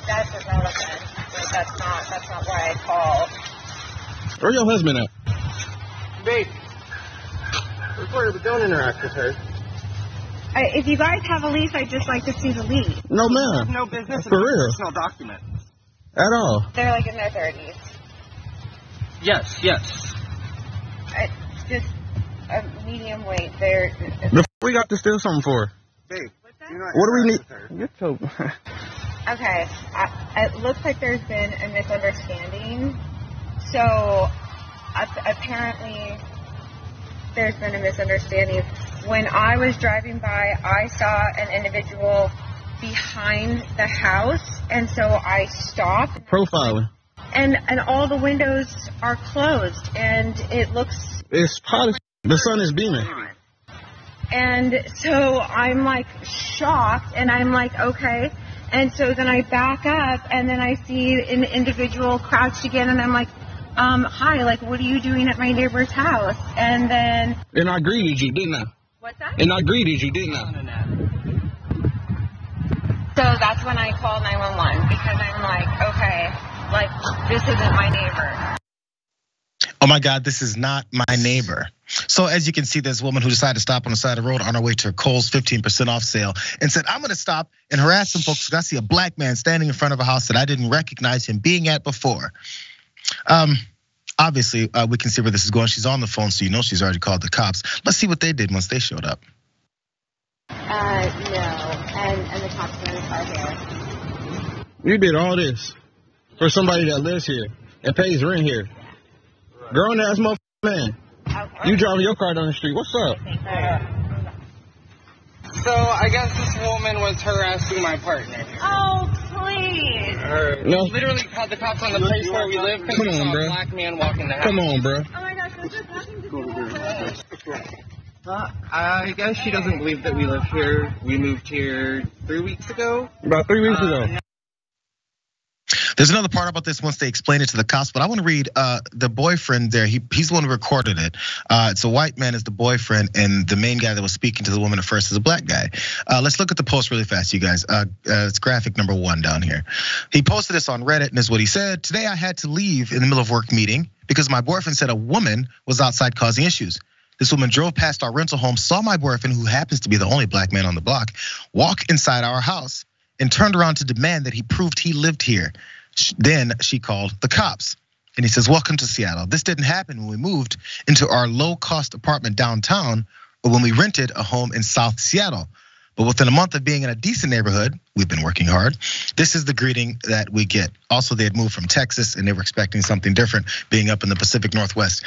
That's irrelevant. Like, that's not why I called. Where your husband at? Babe, but don't interact with her. If you guys have a lease, I'd just like to see the lease. No, ma'am. No business. For real. Personal document. At all. They're like in their 30s. Yes. It's just a medium weight. We got to steal something for? Babe, what do we need? Get so... Okay, it looks like there's been a misunderstanding. So, apparently, there's been a misunderstanding. When I was driving by, I saw an individual behind the house, and so I stopped. Profiling. And all the windows are closed, and it looks... It's hot as... The sun is beaming. And so I'm like shocked, and I'm like, okay. And so then I back up, and then I see an individual crouched again, and I'm like, hi, like, what are you doing at my neighbor's house? And then... And I greeted you, didn't I? What's that? And I greeted you, didn't I? So that's when I called 911, because I'm like, okay, like, this isn't my neighbor. Oh my God, this is not my neighbor. So as you can see, there's a woman who decided to stop on the side of the road on her way to her Kohl's 15% off sale and said, I'm gonna stop and harass some folks because I see a black man standing in front of a house that I didn't recognize him being at before. Obviously, we can see where this is going. She's on the phone, so you know she's already called the cops. Let's see what they did once they showed up. No, and the cops are in the car here. You did all this for somebody that lives here and pays rent here. Grown ass motherfucker man. Okay. You driving your car down the street. What's up? So I guess this woman was harassing my partner. Oh, please. No. Literally called the cops on the place where we live because we saw a black man walking the house. Come on, bro. Oh my gosh, this has nothing to do with it. I guess she doesn't believe that we live here. We moved here 3 weeks ago. About 3 weeks ago. There's another part about this once they explain it to the cops, but I want to read the boyfriend there. He's the one who recorded it. It's a white man as the boyfriend, and the main guy that was speaking to the woman at first is a black guy. Let's look at the post really fast, you guys. It's graphic number 1 down here. He posted this on Reddit, and this is what he said. Today I had to leave in the middle of work meeting because my boyfriend said a woman was outside causing issues. This woman drove past our rental home, saw my boyfriend, who happens to be the only black man on the block, walk inside our house and turned around to demand that he proved he lived here. Then she called the cops. And he says, welcome to Seattle. This didn't happen when we moved into our low-cost apartment downtown or when we rented a home in South Seattle. But within a month of being in a decent neighborhood, we've been working hard. This is the greeting that we get. Also, they had moved from Texas and they were expecting something different being up in the Pacific Northwest.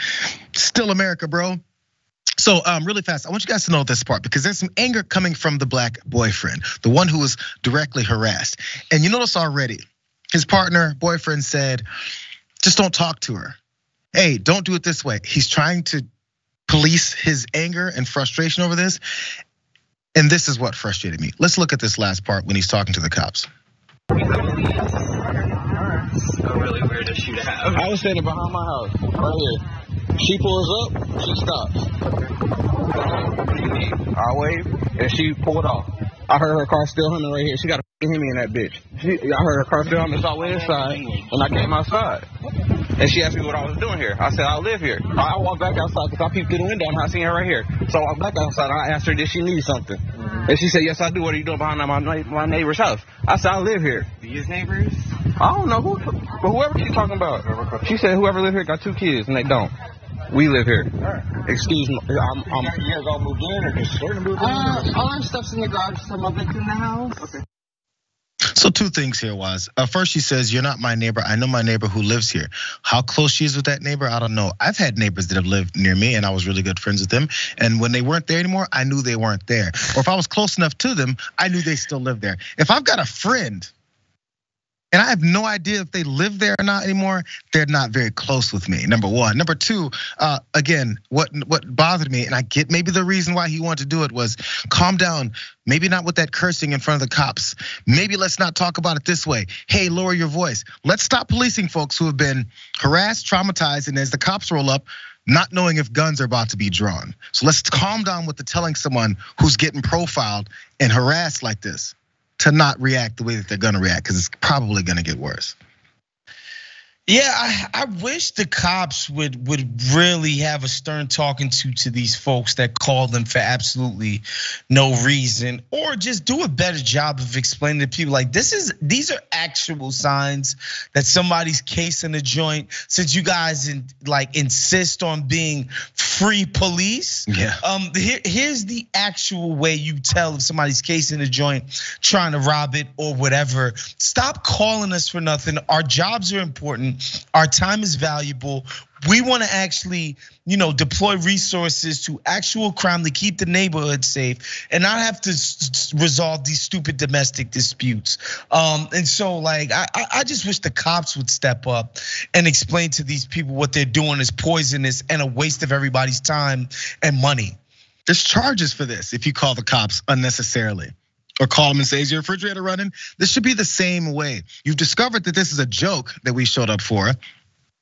Still America, bro. So really fast, I want you guys to know this part because there's some anger coming from the black boyfriend, the one who was directly harassed. And you notice already, his partner, boyfriend said, just don't talk to her. Hey, don't do it this way. He's trying to police his anger and frustration over this. And this is what frustrated me. Let's look at this last part when he's talking to the cops. So really weird issue to have. I was standing behind my house, right here. She pulls up, she stops. I wave, and she pulled off. I heard her car still humming right here. She got a Hemi in that bitch. I heard her car still humming, so I went inside, and I came outside. And she asked me what I was doing here. I said, I live here. I walked back outside because I peeped through the window and I seen her right here. So I walked back outside and I asked her, did she need something? And she said, yes, I do. What are you doing behind my neighbor's house? I said, I live here. These neighbors? I don't know, but whoever she's talking about. She said whoever live here got 2 kids, and they don't. We live here. Excuse me. I'm years old, moved in, or just starting to move in? All our stuff's in the garage, some of it's in the house. Okay. So 2 things here was, first she says, you're not my neighbor. I know my neighbor who lives here. How close she is with that neighbor, I don't know. I've had neighbors that have lived near me and I was really good friends with them. And when they weren't there anymore, I knew they weren't there. Or if I was close enough to them, I knew they still lived there. If I've got a friend and I have no idea if they live there or not anymore, they're not very close with me, number 1. Number 2, again, what bothered me, and I get maybe the reason why he wanted to do it was calm down. Maybe not with that cursing in front of the cops. Maybe let's not talk about it this way. Hey, lower your voice. Let's stop policing folks who have been harassed, traumatized, and as the cops roll up, not knowing if guns are about to be drawn. So let's calm down with the telling someone who's getting profiled and harassed like this. to not react the way that they're gonna react, because it's probably gonna get worse. Yeah, I wish the cops would really have a stern talking to these folks that call them for absolutely no reason, or just do a better job of explaining to people like these are actual signs that somebody's casing a joint. Since you guys insist on being free police, yeah. Here's the actual way you tell if somebody's casing a joint, trying to rob it or whatever. Stop calling us for nothing. Our jobs are important. Our time is valuable. We want to actually, deploy resources to actual crime to keep the neighborhood safe and not have to resolve these stupid domestic disputes. And so I just wish the cops would step up and explain to these people what they're doing is poisonous and a waste of everybody's time and money. There's charges for this if you call the cops unnecessarily. Or call them and say, is your refrigerator running? This should be the same way. You've discovered that this is a joke that we showed up for,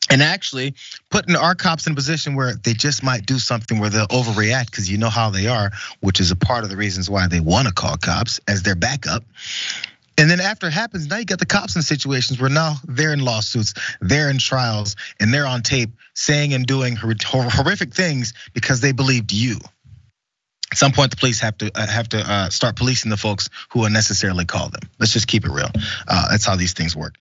and actually putting our cops in a position where they just might do something where they'll overreact because you know how they are, which is a part of the reasons why they want to call cops as their backup. And then after it happens, now you got the cops in situations where now they're in lawsuits, they're in trials, and they're on tape saying and doing horrific things because they believed you. At some point, the police have to start policing the folks who unnecessarily call them. Let's just keep it real. That's how these things work.